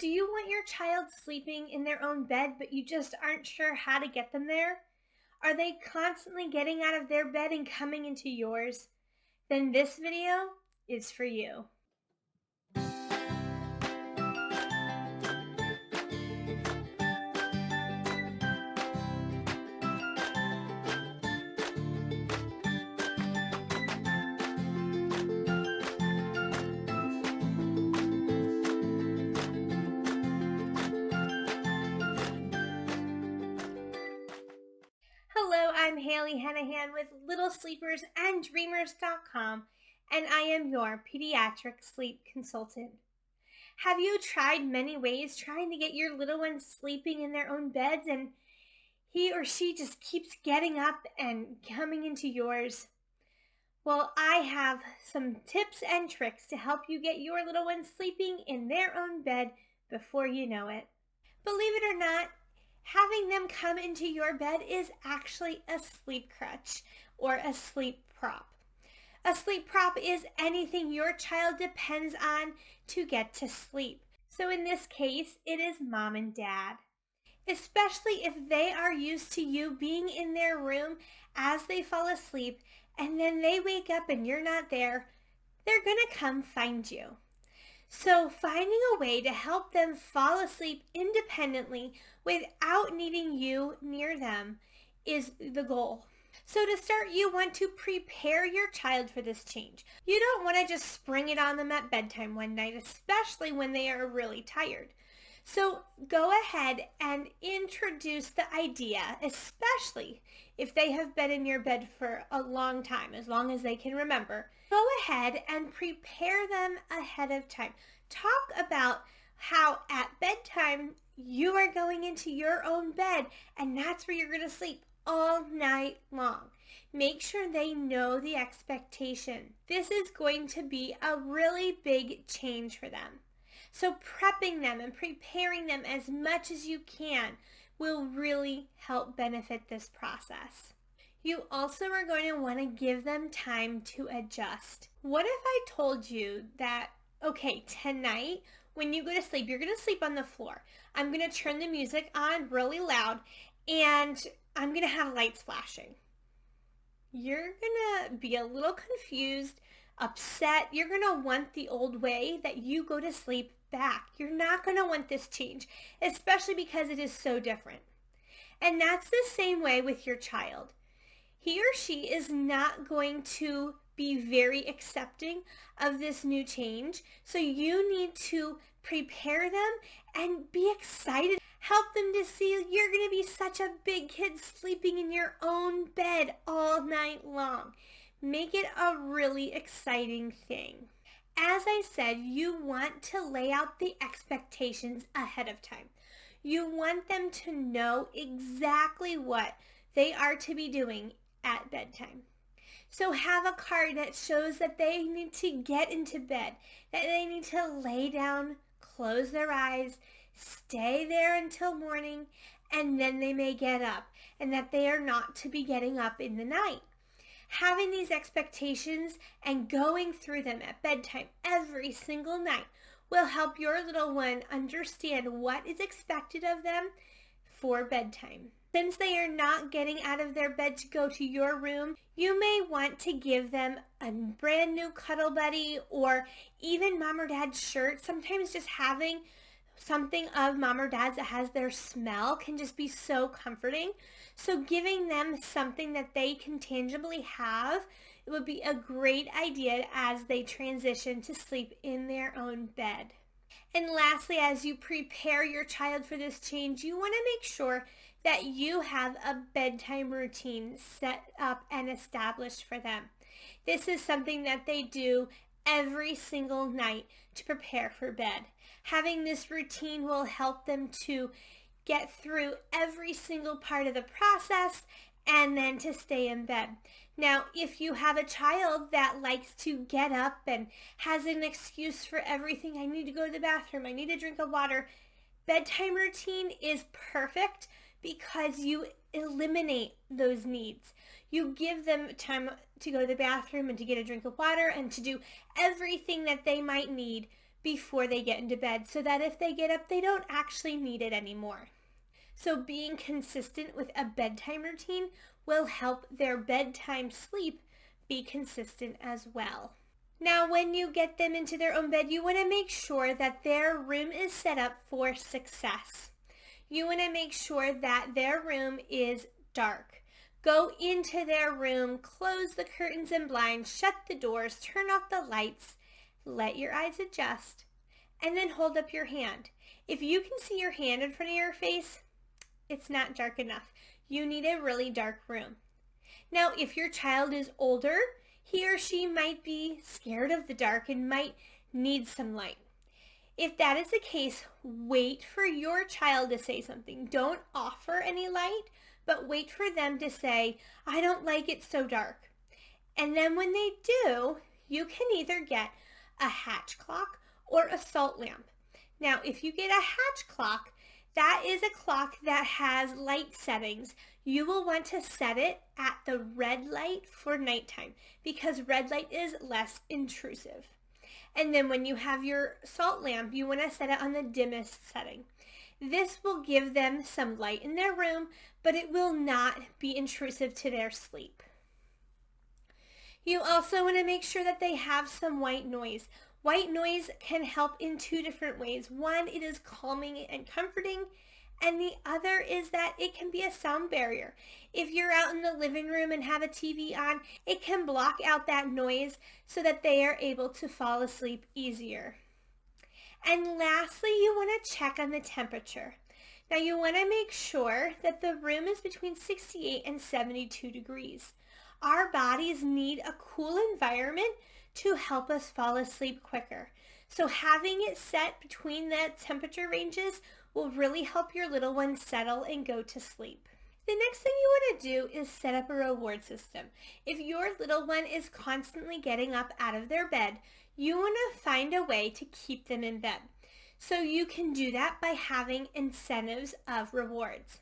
Do you want your child sleeping in their own bed, but you just aren't sure how to get them there? Are they constantly getting out of their bed and coming into yours? Then this video is for you. Hello, I'm Haley Hennahan with Littlesleepersanddreamers.com, and I am your pediatric sleep consultant. Have you tried many ways trying to get your little ones sleeping in their own beds, and he or she just keeps getting up and coming into yours? Well, I have some tips and tricks to help you get your little ones sleeping in their own bed before you know it. Believe it or not, having them come into your bed is actually a sleep crutch or a sleep prop. A sleep prop is anything your child depends on to get to sleep. So in this case, it is mom and dad. Especially if they are used to you being in their room as they fall asleep, and then they wake up and you're not there, they're going to come find you. So finding a way to help them fall asleep independently without needing you near them is the goal. So to start, you want to prepare your child for this change. You don't want to just spring it on them at bedtime one night, especially when they are really tired. So go ahead and introduce the idea, especially if they have been in your bed for a long time, as long as they can remember. Go ahead and prepare them ahead of time. Talk about how at bedtime you are going into your own bed and that's where you're going to sleep all night long. Make sure they know the expectation. This is going to be a really big change for them. So prepping them and preparing them as much as you can will really help benefit this process. You also are going to want to give them time to adjust. What if I told you that, okay, tonight when you go to sleep, you're going to sleep on the floor. I'm going to turn the music on really loud and I'm going to have lights flashing. You're going to be a little confused, upset. You're going to want the old way that you go to sleep back. You're not going to want this change, especially because it is so different. And that's the same way with your child. He or she is not going to be very accepting of this new change. So you need to prepare them and be excited. Help them to see you're going to be such a big kid sleeping in your own bed all night long. Make it a really exciting thing. As I said, you want to lay out the expectations ahead of time. You want them to know exactly what they are to be doing at bedtime. So have a card that shows that they need to get into bed, that they need to lay down, close their eyes, stay there until morning, and then they may get up, and that they are not to be getting up in the night. Having these expectations and going through them at bedtime every single night will help your little one understand what is expected of them for bedtime. Since they are not getting out of their bed to go to your room, you may want to give them a brand new cuddle buddy or even mom or dad's shirt. Sometimes just having something of mom or dad's that has their smell can just be so comforting. So giving them something that they can tangibly have, it would be a great idea as they transition to sleep in their own bed. And lastly, as you prepare your child for this change, you want to make sure that you have a bedtime routine set up and established for them. This is something that they do every single night to prepare for bed. Having this routine will help them to get through every single part of the process and then to stay in bed. Now, if you have a child that likes to get up and has an excuse for everything, I need to go to the bathroom, I need a drink of water, bedtime routine is perfect because you eliminate those needs. You give them time to go to the bathroom and to get a drink of water and to do everything that they might need before they get into bed so that if they get up, they don't actually need it anymore. So being consistent with a bedtime routine will help their bedtime sleep be consistent as well. Now, when you get them into their own bed, you want to make sure that their room is set up for success. You want to make sure that their room is dark. Go into their room, close the curtains and blinds, shut the doors, turn off the lights, let your eyes adjust, and then hold up your hand. If you can see your hand in front of your face, it's not dark enough. You need a really dark room. Now, if your child is older, he or she might be scared of the dark and might need some light. If that is the case, wait for your child to say something. Don't offer any light, but wait for them to say, I don't like it so dark. And then when they do, you can either get a hatch clock or a salt lamp. Now, if you get a hatch clock, that is a clock that has light settings. You will want to set it at the red light for nighttime because red light is less intrusive. And then when you have your salt lamp, you want to set it on the dimmest setting. This will give them some light in their room, but it will not be intrusive to their sleep. You also want to make sure that they have some white noise. White noise can help in two different ways. One, it is calming and comforting, and the other is that it can be a sound barrier. If you're out in the living room and have a TV on, it can block out that noise so that they are able to fall asleep easier. And lastly, you want to check on the temperature. Now you want to make sure that the room is between 68 and 72 degrees. Our bodies need a cool environment to help us fall asleep quicker. So having it set between the temperature ranges will really help your little one settle and go to sleep. The next thing you want to do is set up a reward system. If your little one is constantly getting up out of their bed, you want to find a way to keep them in bed. So you can do that by having incentives of rewards.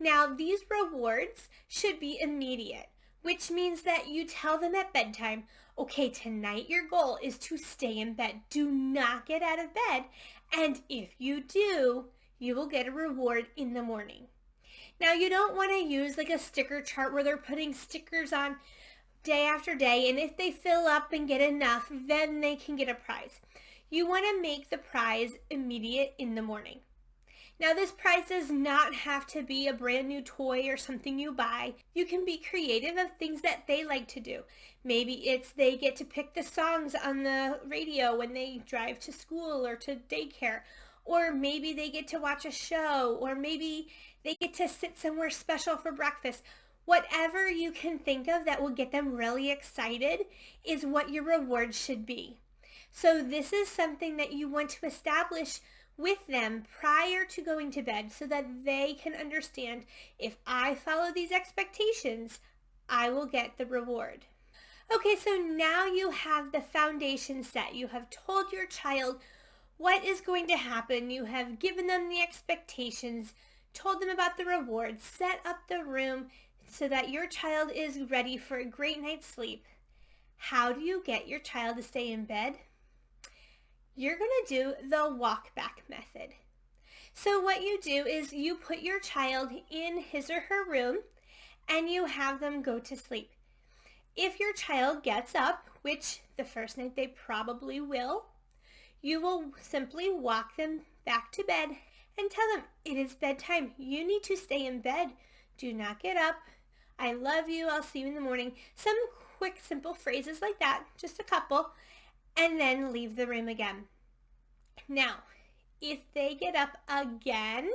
Now, these rewards should be immediate, which means that you tell them at bedtime, okay, tonight your goal is to stay in bed. Do not get out of bed. And if you do, you will get a reward in the morning. Now, you don't want to use like a sticker chart where they're putting stickers on day after day, and if they fill up and get enough, then they can get a prize. You want to make the prize immediate in the morning. Now, this prize does not have to be a brand new toy or something you buy. You can be creative of things that they like to do. Maybe it's they get to pick the songs on the radio when they drive to school or to daycare. Or maybe they get to watch a show. Or maybe they get to sit somewhere special for breakfast. Whatever you can think of that will get them really excited is what your reward should be. So this is something that you want to establish with them prior to going to bed so that they can understand, if I follow these expectations, I will get the reward. Okay, so now you have the foundation set. You have told your child what is going to happen. You have given them the expectations, told them about the rewards, set up the room so that your child is ready for a great night's sleep. How do you get your child to stay in bed? You're going to do the walk back method. So what you do is you put your child in his or her room and you have them go to sleep. If your child gets up, which the first night they probably will, you will simply walk them back to bed and tell them it is bedtime. You need to stay in bed. Do not get up. I love you. I'll see you in the morning. Some quick, simple phrases like that, just a couple, and then leave the room again. Now, if they get up again,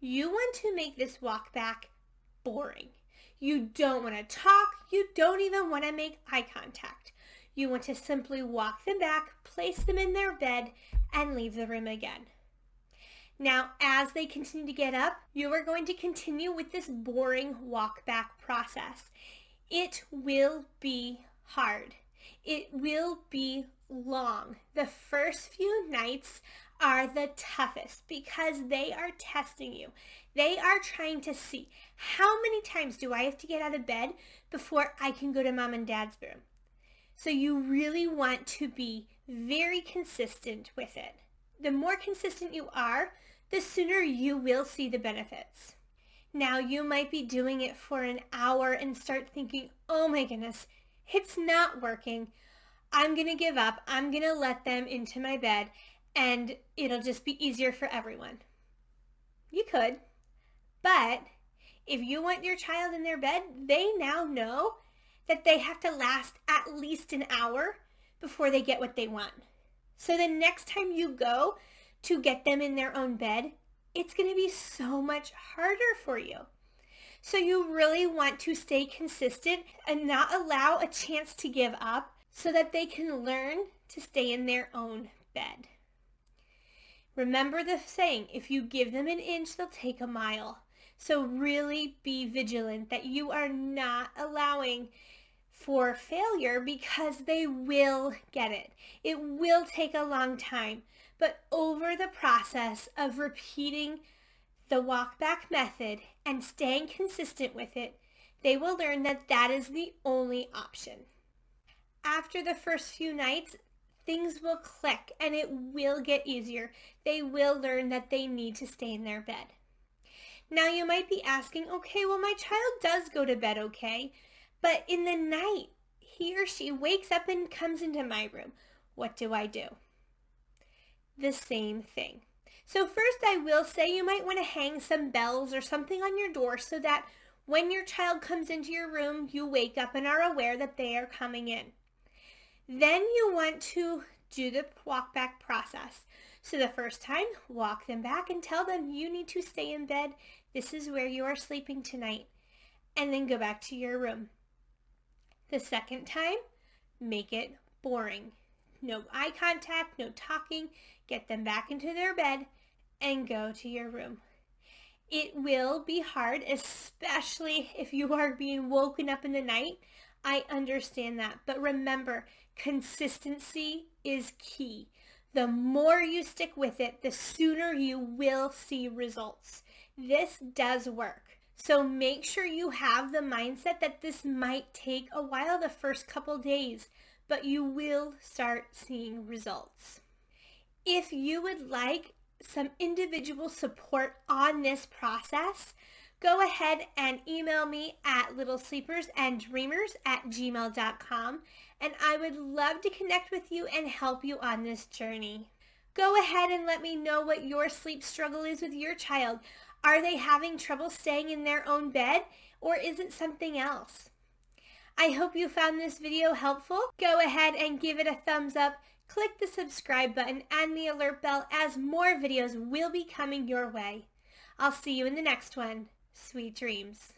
you want to make this walk back boring. You don't want to talk. You don't even want to make eye contact. You want to simply walk them back, place them in their bed, and leave the room again. Now, as they continue to get up, you are going to continue with this boring walk back process. It will be hard. It will be long. The first few nights are the toughest because they are testing you. They are trying to see, how many times do I have to get out of bed before I can go to mom and dad's room? So you really want to be very consistent with it. The more consistent you are, the sooner you will see the benefits. Now you might be doing it for an hour and start thinking, oh my goodness, it's not working. I'm going to give up. I'm going to let them into my bed and it'll just be easier for everyone. You could, but if you want your child in their bed, they now know that they have to last at least an hour before they get what they want. So the next time you go to get them in their own bed, it's going to be so much harder for you. So you really want to stay consistent and not allow a chance to give up so that they can learn to stay in their own bed. Remember the saying, if you give them an inch, they'll take a mile. So really be vigilant that you are not allowing for failure because they will get it. It will take a long time, but over the process of repeating the walk back method and staying consistent with it, they will learn that that is the only option. After the first few nights, things will click and it will get easier. They will learn that they need to stay in their bed. Now you might be asking, okay, well my child does go to bed okay, but in the night, he or she wakes up and comes into my room. What do I do? The same thing. So first I will say you might want to hang some bells or something on your door so that when your child comes into your room, you wake up and are aware that they are coming in. Then you want to do the walk back process. So the first time, walk them back and tell them you need to stay in bed. This is where you are sleeping tonight. And then go back to your room. The second time, make it boring. No eye contact, no talking. Get them back into their bed and go to your room. It will be hard, especially if you are being woken up in the night. I understand that. But remember, consistency is key. The more you stick with it, the sooner you will see results. This does work. So make sure you have the mindset that this might take a while the first couple days, but you will start seeing results. If you would like some individual support on this process, go ahead and email me at littlesleepersanddreamers@gmail.com, and I would love to connect with you and help you on this journey. Go ahead and let me know what your sleep struggle is with your child. Are they having trouble staying in their own bed, or is it something else? I hope you found this video helpful. Go ahead and give it a thumbs up. Click the subscribe button and the alert bell as more videos will be coming your way. I'll see you in the next one. Sweet dreams.